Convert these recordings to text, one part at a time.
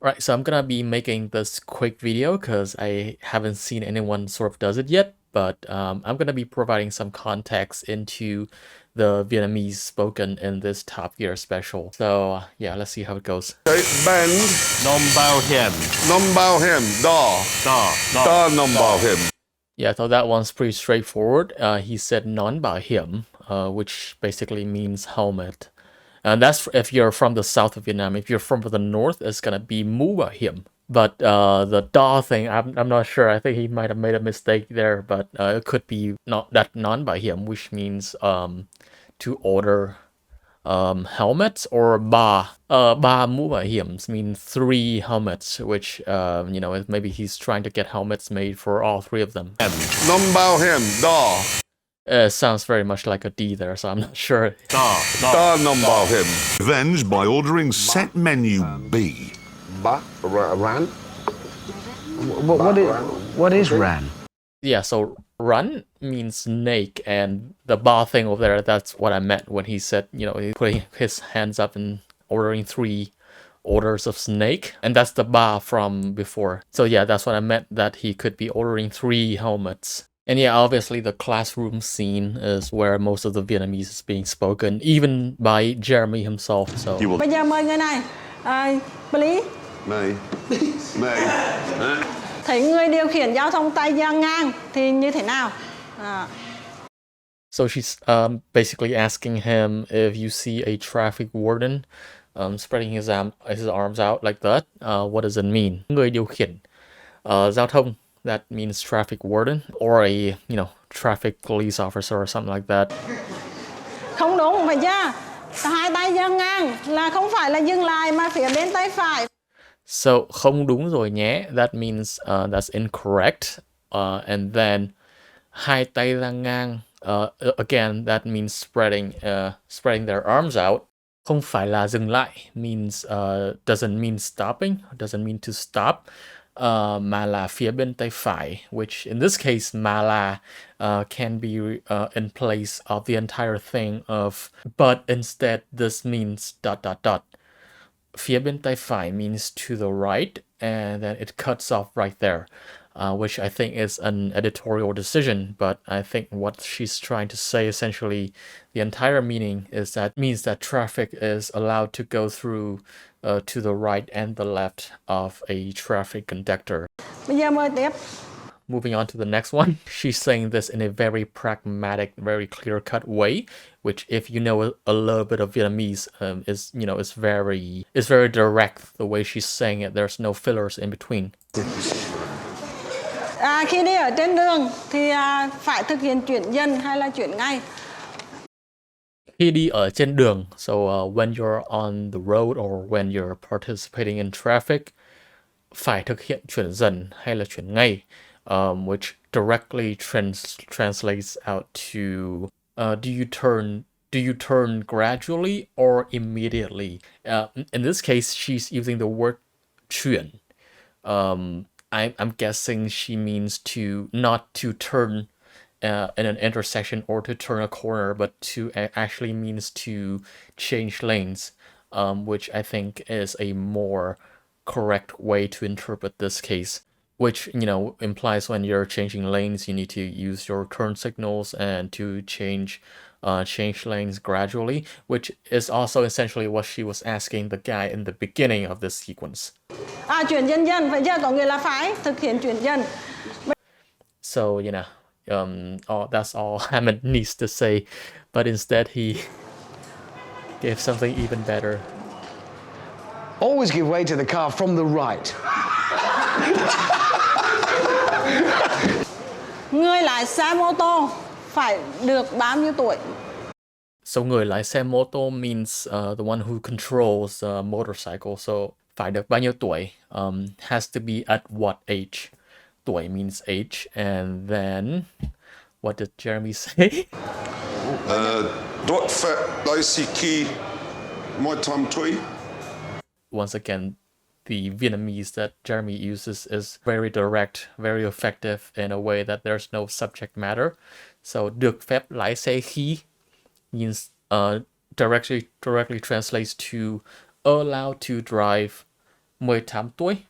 Right, so I'm gonna be making this quick video because I haven't seen anyone sort of does it yet, but I'm gonna be providing some context into the Vietnamese spoken in this Top Gear special. So yeah, let's see how it goes. Okay, bend. Nom bao hiểm. Nom bao hiểm. Da. Da nom bao hiểm. Yeah, so that one's pretty straightforward. He said non bảo hiểm, which basically means helmet. And that's if you're from the south of Vietnam. If you're from the north, it's gonna be mũ bảo hiểm. But the da thing, I'm not sure. I think he might have made a mistake there, but it could be not that non bảo hiểm, which means to order helmets, or ba mũ bảo hiểm mean 3 helmets, which maybe he's trying to get helmets made for all 3 of them. Nom bao hiểm. Da. Sounds very much like a D there, so I'm not sure. Da nom bao hiểm. Revenge by ordering set menu B. Ran. What is ran? Yeah, so run means snake, and the ba thing over there, that's what I meant when he said, he's putting his hands up and ordering 3 orders of snake, and that's the ba from before. So yeah, that's what I meant, that he could be ordering 3 helmets. And yeah, obviously the classroom scene is where most of the Vietnamese is being spoken, even by Jeremy himself. So Bây giờ mời người này, Lý. Mày. Thấy người điều khiển giao thông tay giang ngang thì như thế nào? So she's basically asking him if you see a traffic warden spreading his arms out like that, what does it mean? Người điều khiển giao thông, that means traffic warden, or a traffic police officer or something like that. Không đúng, phải chưa? Hai tay giang ngang là không phải là dừng lại mà phía bên tay phải. So không đúng rồi nhé, that means that's incorrect. And then hai tay giang ngang, again that means spreading their arms out. Không phải là dừng lại means doesn't mean stopping, doesn't mean to stop. Mà là phía bên tay phải, which in this case mà là can be in place of the entire thing of, but instead this means ... Phía bên tay phải means to the right, and then it cuts off right there, which I think is an editorial decision, but I think what she's trying to say, essentially, the entire meaning is that means that traffic is allowed to go through to the right and the left of a traffic conductor. Bây giờ mời tiếp. Moving on to the next one, she's saying this in a very pragmatic, very clear-cut way, which, if you know a little bit of Vietnamese, is very direct. The way she's saying it, there's no fillers in between. Khi đi ở trên đường thì phải thực hiện chuyển dần hay là chuyển ngay? Khi đi ở trên đường, so when you're on the road or when you're participating in traffic, phải thực hiện chuyển dần hay là chuyển ngay, which directly translates out to do you turn gradually or immediately? In this case, she's using the word chuyển. I'm guessing she means to not to turn in an intersection or to turn a corner, but to actually means to change lanes, which I think is a more correct way to interpret this case, which implies when you're changing lanes, you need to use your turn signals and to change lanes gradually, which is also essentially what she was asking the guy in the beginning of this sequence. Chuyển dần dần, phải chưa? Có nghĩa là phải thực hiện chuyển dần. So that's all Hammond needs to say, but instead he gave something even better. Always give way to the car from the right. Người lái xe mô tô phải được bao nhiêu tuổi? So người lái xe mô tô means the one who controls the motorcycle. So phải được bao nhiêu tuổi has to be at what age? Tuổi means age, and then what did Jeremy say? Dot fat lacy key. My time tweet. Once again, the Vietnamese that Jeremy uses is very direct, very effective in a way that there's no subject matter. So được phép lái xe khi means directly translates to allowed to drive 18 tuổi,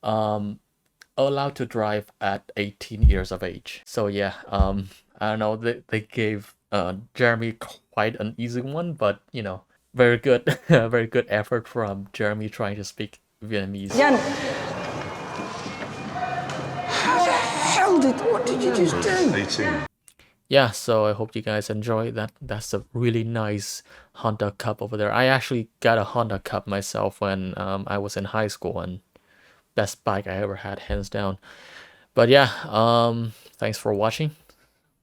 allowed to drive at 18 years of age. So yeah, I don't know, they gave Jeremy quite an easy one, but you know, very good, very good effort from Jeremy trying to speak Vietnamese. Dân. What did you just do? 18. Yeah, so I hope you guys enjoy that. That's a really nice Honda Cup over there. I actually got a Honda Cup myself when I was in high school, and best bike I ever had, hands down. But yeah, thanks for watching.